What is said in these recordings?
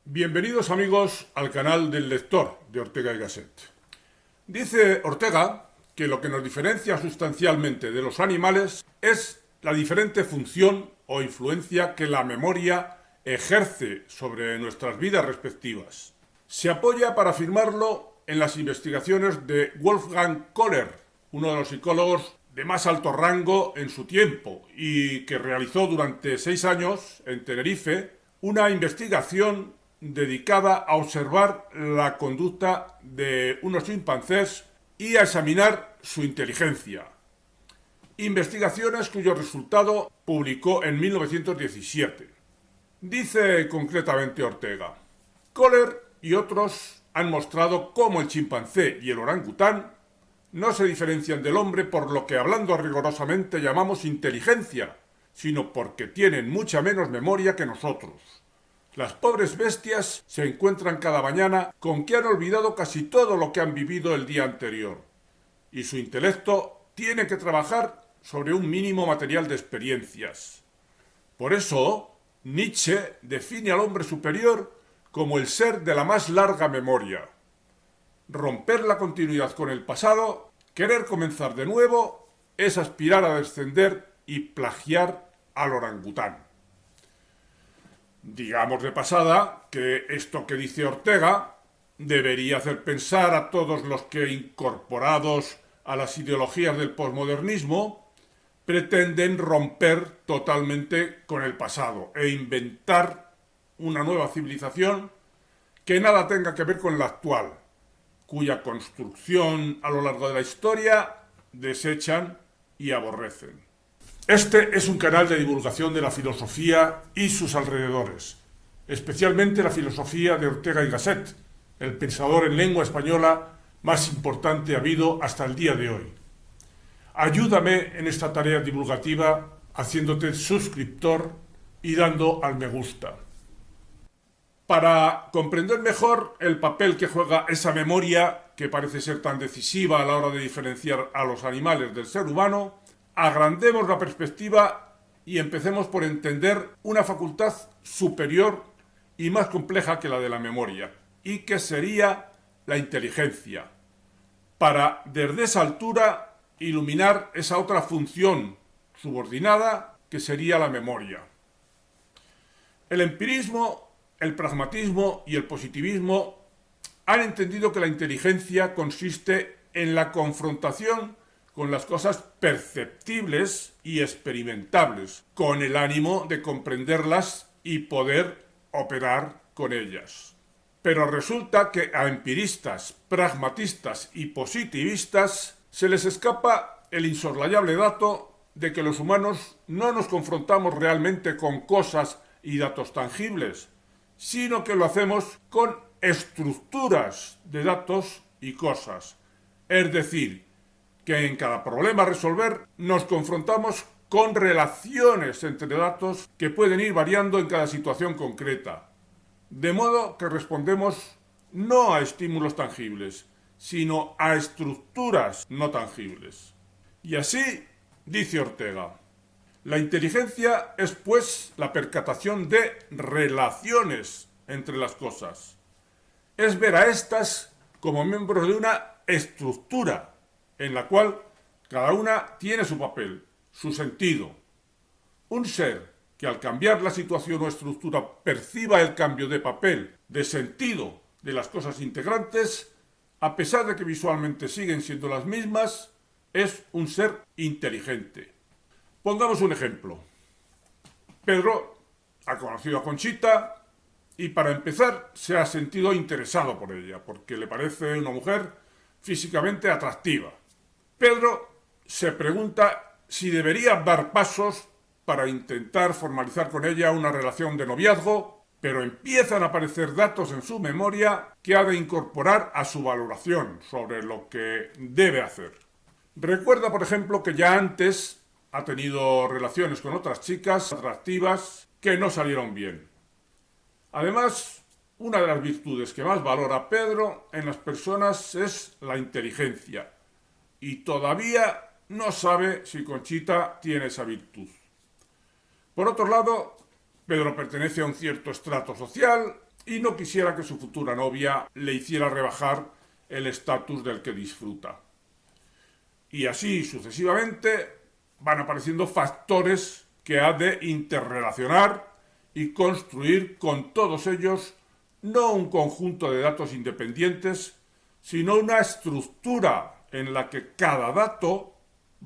Bienvenidos amigos al canal del lector de Ortega y Gasset. Dice Ortega que lo que nos diferencia sustancialmente de los animales es la diferente función o influencia que la memoria ejerce sobre nuestras vidas respectivas. Se apoya para afirmarlo en las investigaciones de Wolfgang Köhler, uno de los psicólogos de más alto rango en su tiempo y que realizó durante 6 años en Tenerife una investigación dedicada a observar la conducta de unos chimpancés y a examinar su inteligencia. Investigaciones cuyo resultado publicó en 1917. Dice concretamente Ortega: Köhler y otros han mostrado cómo el chimpancé y el orangután no se diferencian del hombre por lo que, hablando rigurosamente, llamamos inteligencia, sino porque tienen mucha menos memoria que nosotros. Las pobres bestias se encuentran cada mañana con que han olvidado casi todo lo que han vivido el día anterior, y su intelecto tiene que trabajar sobre un mínimo material de experiencias. Por eso, Nietzsche define al hombre superior como el ser de la más larga memoria. Romper la continuidad con el pasado, querer comenzar de nuevo, es aspirar a descender y plagiar al orangután. Digamos de pasada que esto que dice Ortega debería hacer pensar a todos los que, incorporados a las ideologías del posmodernismo, pretenden romper totalmente con el pasado e inventar una nueva civilización que nada tenga que ver con la actual, cuya construcción a lo largo de la historia desechan y aborrecen. Este es un canal de divulgación de la filosofía y sus alrededores, especialmente la filosofía de Ortega y Gasset, el pensador en lengua española más importante habido hasta el día de hoy. Ayúdame en esta tarea divulgativa haciéndote suscriptor y dando al me gusta. Para comprender mejor el papel que juega esa memoria, que parece ser tan decisiva a la hora de diferenciar a los animales del ser humano, agrandemos la perspectiva y empecemos por entender una facultad superior y más compleja que la de la memoria, y que sería la inteligencia, para desde esa altura iluminar esa otra función subordinada que sería la memoria. El empirismo, el pragmatismo y el positivismo han entendido que la inteligencia consiste en la confrontación con las cosas perceptibles y experimentables, con el ánimo de comprenderlas y poder operar con ellas. Pero resulta que a empiristas, pragmatistas y positivistas se les escapa el insoslayable dato de que los humanos no nos confrontamos realmente con cosas y datos tangibles, sino que lo hacemos con estructuras de datos y cosas. Es decir, que en cada problema a resolver nos confrontamos con relaciones entre datos que pueden ir variando en cada situación concreta. De modo que respondemos no a estímulos tangibles, sino a estructuras no tangibles. Y así dice Ortega: la inteligencia es, pues, la percatación de relaciones entre las cosas. Es ver a éstas como miembros de una estructura en la cual cada una tiene su papel, su sentido. Un ser que al cambiar la situación o estructura perciba el cambio de papel, de sentido de las cosas integrantes, a pesar de que visualmente siguen siendo las mismas, es un ser inteligente. Pongamos un ejemplo. Pedro ha conocido a Conchita y, para empezar, se ha sentido interesado por ella, porque le parece una mujer físicamente atractiva. Pedro se pregunta si debería dar pasos para intentar formalizar con ella una relación de noviazgo, pero empiezan a aparecer datos en su memoria que ha de incorporar a su valoración sobre lo que debe hacer. Recuerda, por ejemplo, que ya antes ha tenido relaciones con otras chicas atractivas que no salieron bien. Además, una de las virtudes que más valora Pedro en las personas es la inteligencia, y todavía no sabe si Conchita tiene esa virtud. Por otro lado, Pedro pertenece a un cierto estrato social y no quisiera que su futura novia le hiciera rebajar el estatus del que disfruta. Y así sucesivamente van apareciendo factores que ha de interrelacionar y construir con todos ellos no un conjunto de datos independientes, sino una estructura en la que cada dato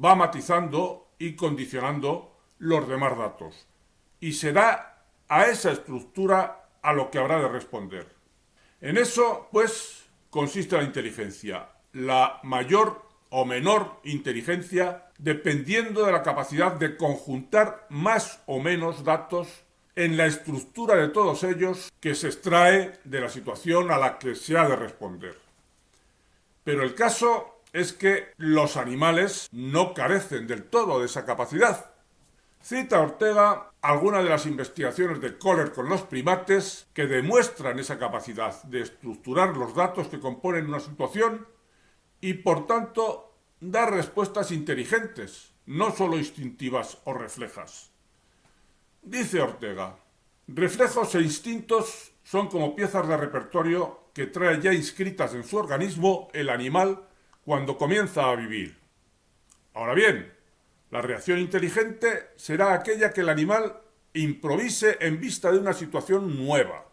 va matizando y condicionando los demás datos. Y será a esa estructura a lo que habrá de responder. En eso, pues, consiste la inteligencia, la mayor o menor inteligencia dependiendo de la capacidad de conjuntar más o menos datos en la estructura de todos ellos que se extrae de la situación a la que se ha de responder. Pero el caso es que los animales no carecen del todo de esa capacidad. Cita Ortega algunas de las investigaciones de Kohler con los primates que demuestran esa capacidad de estructurar los datos que componen una situación y, por tanto, dar respuestas inteligentes, no solo instintivas o reflejas. Dice Ortega, reflejos e instintos son como piezas de repertorio que trae ya inscritas en su organismo el animal cuando comienza a vivir. Ahora bien, la reacción inteligente será aquella que el animal improvise en vista de una situación nueva.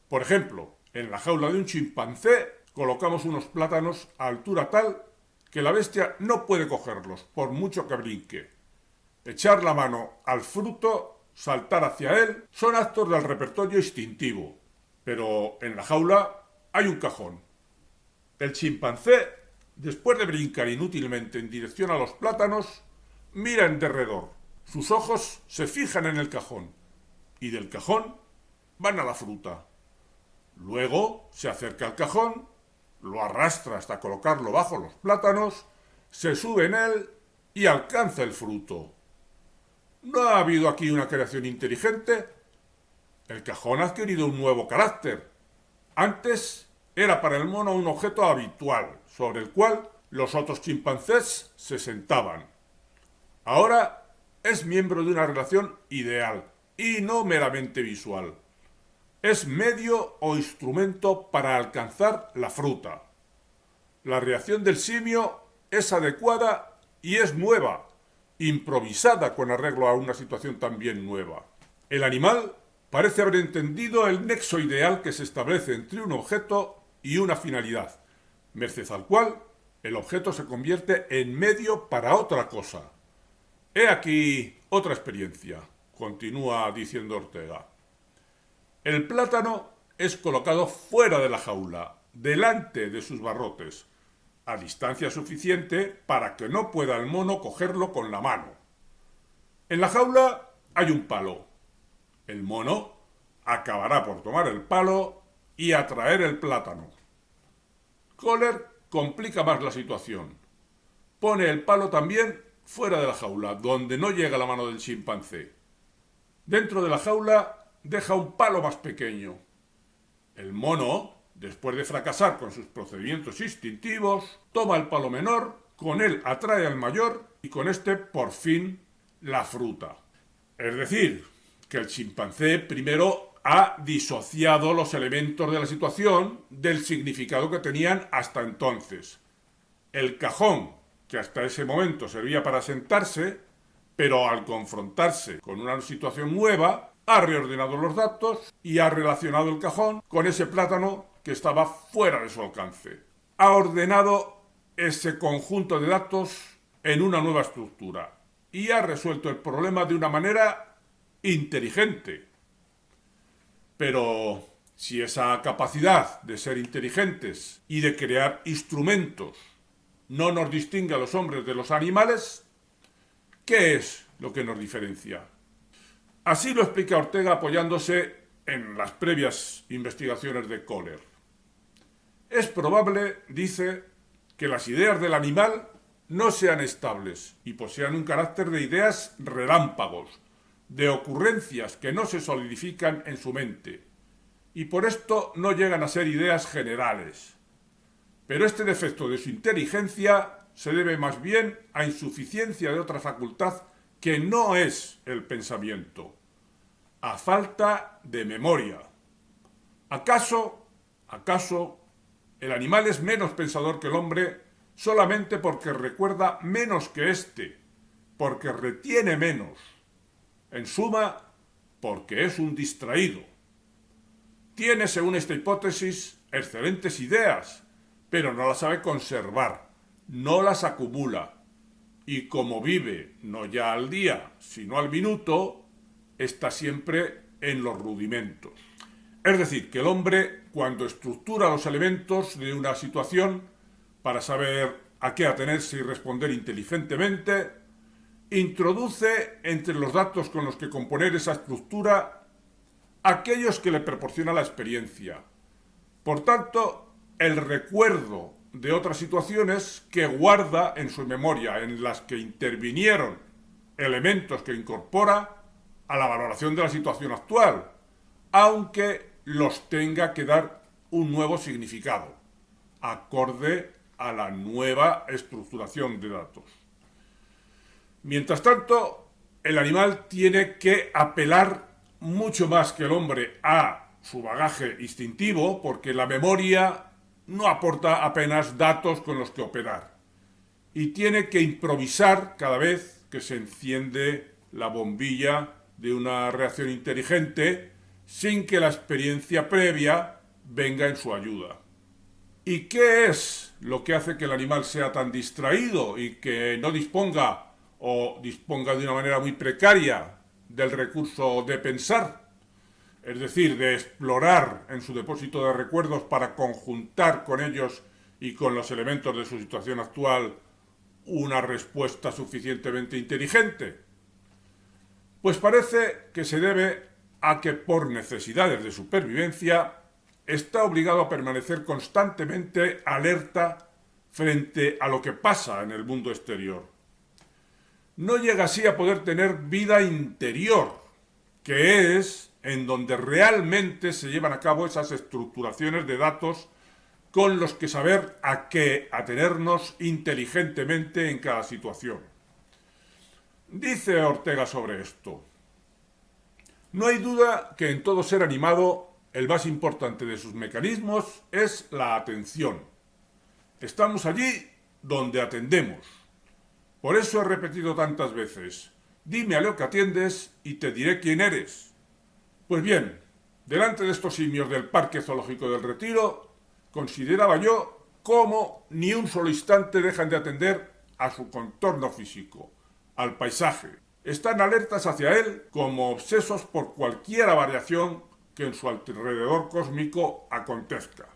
Por ejemplo, en la jaula de un chimpancé colocamos unos plátanos a altura tal que la bestia no puede cogerlos, por mucho que brinque. Echar la mano al fruto, saltar hacia él, son actos del repertorio instintivo. Pero en la jaula hay un cajón. El chimpancé, después de brincar inútilmente en dirección a los plátanos, mira en derredor. Sus ojos se fijan en el cajón y del cajón van a la fruta. Luego se acerca al cajón, lo arrastra hasta colocarlo bajo los plátanos, se sube en él y alcanza el fruto. ¿No ha habido aquí una creación inteligente? El cajón ha adquirido un nuevo carácter. Antes era para el mono un objeto habitual, sobre el cual los otros chimpancés se sentaban. Ahora es miembro de una relación ideal y no meramente visual. Es medio o instrumento para alcanzar la fruta. La reacción del simio es adecuada y es nueva, improvisada con arreglo a una situación también nueva. El animal parece haber entendido el nexo ideal que se establece entre un objeto y una finalidad, merced al cual el objeto se convierte en medio para otra cosa. He aquí otra experiencia, continúa diciendo Ortega. El plátano es colocado fuera de la jaula, delante de sus barrotes, a distancia suficiente para que no pueda el mono cogerlo con la mano. En la jaula hay un palo. El mono acabará por tomar el palo y atraer el plátano. Kohler complica más la situación. Pone el palo también fuera de la jaula, donde no llega la mano del chimpancé. Dentro de la jaula deja un palo más pequeño. El mono, después de fracasar con sus procedimientos instintivos, toma el palo menor, con él atrae al mayor y con este, por fin, la fruta. Es decir, que el chimpancé primero ha disociado los elementos de la situación del significado que tenían hasta entonces. El cajón, que hasta ese momento servía para sentarse, pero al confrontarse con una situación nueva, ha reordenado los datos y ha relacionado el cajón con ese plátano que estaba fuera de su alcance. Ha ordenado ese conjunto de datos en una nueva estructura y ha resuelto el problema de una manera inteligente. Pero si esa capacidad de ser inteligentes y de crear instrumentos no nos distingue a los hombres de los animales, ¿qué es lo que nos diferencia? Así lo explica Ortega apoyándose en las previas investigaciones de Kohler. Es probable, dice, que las ideas del animal no sean estables y posean un carácter de ideas relámpagos, de ocurrencias que no se solidifican en su mente, y por esto no llegan a ser ideas generales. Pero este defecto de su inteligencia se debe más bien a insuficiencia de otra facultad que no es el pensamiento, a falta de memoria. ¿Acaso el animal es menos pensador que el hombre solamente porque recuerda menos que éste, porque retiene menos? En suma, porque es un distraído. Tiene, según esta hipótesis, excelentes ideas, pero no las sabe conservar, no las acumula. Y como vive no ya al día, sino al minuto, está siempre en los rudimentos. Es decir, que el hombre, cuando estructura los elementos de una situación para saber a qué atenerse y responder inteligentemente, introduce entre los datos con los que componer esa estructura aquellos que le proporciona la experiencia. Por tanto, el recuerdo de otras situaciones que guarda en su memoria, en las que intervinieron elementos que incorpora a la valoración de la situación actual, aunque los tenga que dar un nuevo significado, acorde a la nueva estructuración de datos. Mientras tanto, el animal tiene que apelar mucho más que el hombre a su bagaje instintivo, porque la memoria no aporta apenas datos con los que operar. Y tiene que improvisar cada vez que se enciende la bombilla de una reacción inteligente sin que la experiencia previa venga en su ayuda. ¿Y qué es lo que hace que el animal sea tan distraído y que no disponga o disponga de una manera muy precaria del recurso de pensar? Es decir, de explorar en su depósito de recuerdos para conjuntar con ellos y con los elementos de su situación actual una respuesta suficientemente inteligente. Pues parece que se debe a que por necesidades de supervivencia está obligado a permanecer constantemente alerta frente a lo que pasa en el mundo exterior. No llega así a poder tener vida interior, que es en donde realmente se llevan a cabo esas estructuraciones de datos con los que saber a qué atenernos inteligentemente en cada situación. Dice Ortega sobre esto: no hay duda que en todo ser animado el más importante de sus mecanismos es la atención. Estamos allí donde atendemos. Por eso he repetido tantas veces: dime a lo que atiendes y te diré quién eres. Pues bien, delante de estos simios del Parque Zoológico del Retiro, consideraba yo cómo ni un solo instante dejan de atender a su contorno físico, al paisaje. Están alertas hacia él como obsesos por cualquier variación que en su alrededor cósmico acontezca.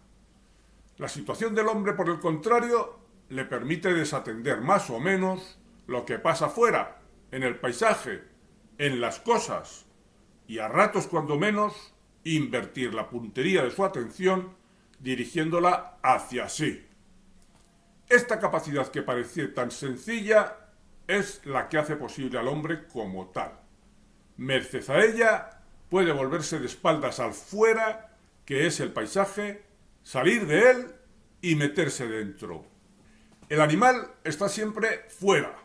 La situación del hombre, por el contrario, le permite desatender más o menos lo que pasa fuera, en el paisaje, en las cosas, y a ratos cuando menos invertir la puntería de su atención dirigiéndola hacia sí. Esta capacidad, que parece tan sencilla, es la que hace posible al hombre como tal. Merced a ella puede volverse de espaldas al fuera, que es el paisaje, salir de él y meterse dentro. El animal está siempre fuera.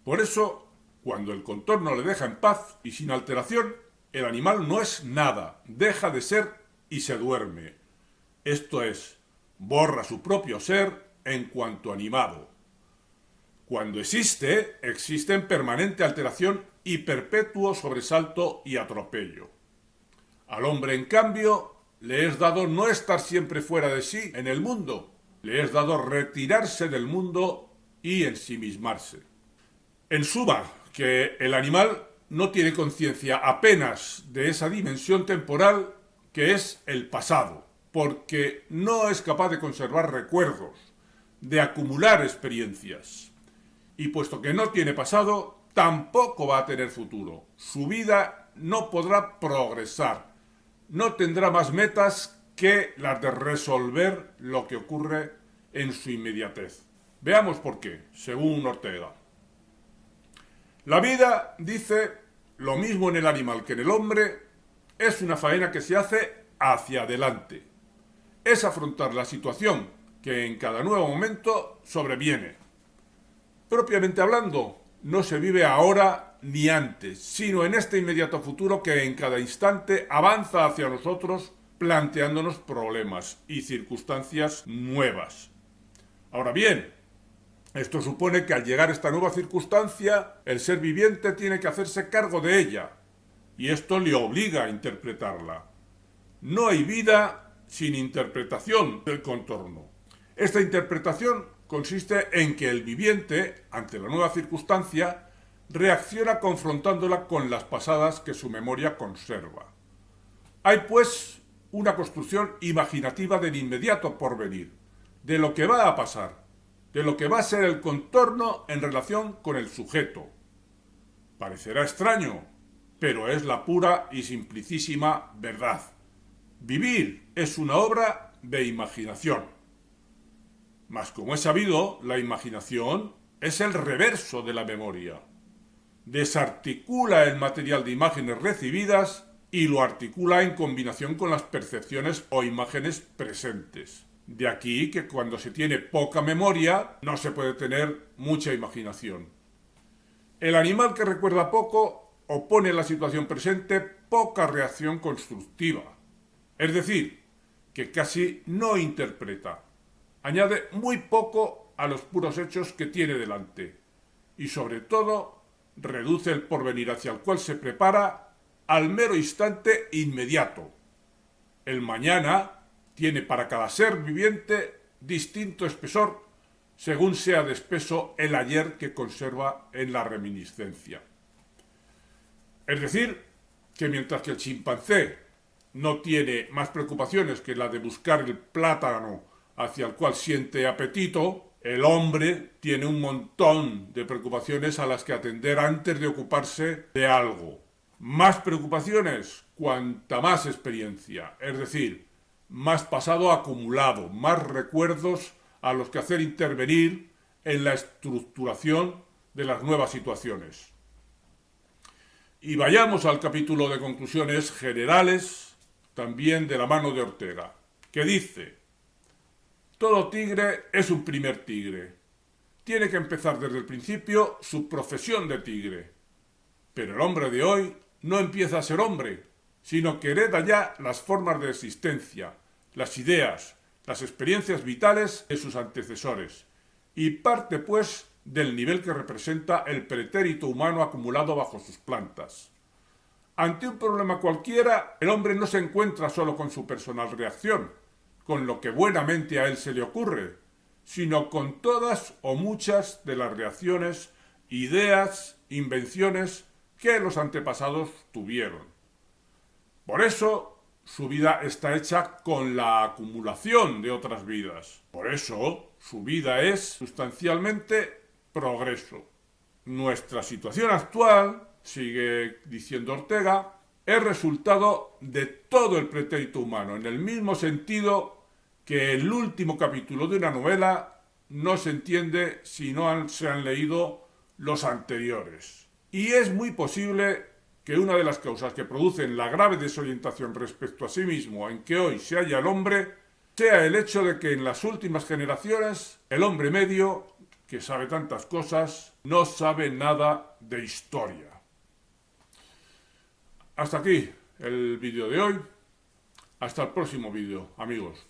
Por eso, cuando el contorno le deja en paz y sin alteración, el animal no es nada, deja de ser y se duerme. Esto es, borra su propio ser en cuanto animado. Cuando existe, existe en permanente alteración y perpetuo sobresalto y atropello. Al hombre, en cambio, le es dado no estar siempre fuera de sí en el mundo, le es dado retirarse del mundo y ensimismarse. En suma, que el animal no tiene conciencia apenas de esa dimensión temporal que es el pasado, porque no es capaz de conservar recuerdos, de acumular experiencias. Y puesto que no tiene pasado, tampoco va a tener futuro. Su vida no podrá progresar, no tendrá más metas que las de resolver lo que ocurre en su inmediatez. Veamos por qué, según Ortega. La vida, dice, lo mismo en el animal que en el hombre, es una faena que se hace hacia adelante. Es afrontar la situación que en cada nuevo momento sobreviene. Propiamente hablando, no se vive ahora ni antes, sino en este inmediato futuro que en cada instante avanza hacia nosotros planteándonos problemas y circunstancias nuevas. Ahora bien, esto supone que al llegar a esta nueva circunstancia, el ser viviente tiene que hacerse cargo de ella, y esto le obliga a interpretarla. No hay vida sin interpretación del contorno. Esta interpretación consiste en que el viviente, ante la nueva circunstancia, reacciona confrontándola con las pasadas que su memoria conserva. Hay, pues, una construcción imaginativa del inmediato porvenir, de lo que va a pasar, de lo que va a ser el contorno en relación con el sujeto. Parecerá extraño, pero es la pura y simplicísima verdad. Vivir es una obra de imaginación. Mas como es sabido, la imaginación es el reverso de la memoria. Desarticula el material de imágenes recibidas y lo articula en combinación con las percepciones o imágenes presentes. De aquí que cuando se tiene poca memoria no se puede tener mucha imaginación. El animal que recuerda poco opone a la situación presente poca reacción constructiva. Es decir, que casi no interpreta. Añade muy poco a los puros hechos que tiene delante. Y sobre todo, reduce el porvenir hacia el cual se prepara al mero instante inmediato. El mañana tiene para cada ser viviente distinto espesor según sea de espeso el ayer que conserva en la reminiscencia. Es decir, que mientras que el chimpancé no tiene más preocupaciones que la de buscar el plátano hacia el cual siente apetito, el hombre tiene un montón de preocupaciones a las que atender antes de ocuparse de algo. Más preocupaciones, cuanta más experiencia, es decir, más pasado acumulado, más recuerdos a los que hacer intervenir en la estructuración de las nuevas situaciones. Y vayamos al capítulo de conclusiones generales, también de la mano de Ortega, que dice: todo tigre es un primer tigre. Tiene que empezar desde el principio su profesión de tigre. Pero el hombre de hoy no empieza a ser hombre, sino que hereda ya las formas de existencia, las ideas, las experiencias vitales de sus antecesores, y parte, pues, del nivel que representa el pretérito humano acumulado bajo sus plantas. Ante un problema cualquiera, el hombre no se encuentra solo con su personal reacción, con lo que buenamente a él se le ocurre, sino con todas o muchas de las reacciones, ideas, invenciones que los antepasados tuvieron. Por eso, su vida está hecha con la acumulación de otras vidas. Por eso, su vida es sustancialmente progreso. Nuestra situación actual, sigue diciendo Ortega, es resultado de todo el pretérito humano, en el mismo sentido que el último capítulo de una novela no se entiende si no se han leído los anteriores. Y es muy posible que una de las causas que producen la grave desorientación respecto a sí mismo en que hoy se halla el hombre sea el hecho de que en las últimas generaciones el hombre medio, que sabe tantas cosas, no sabe nada de historia. Hasta aquí el vídeo de hoy. Hasta el próximo vídeo, amigos.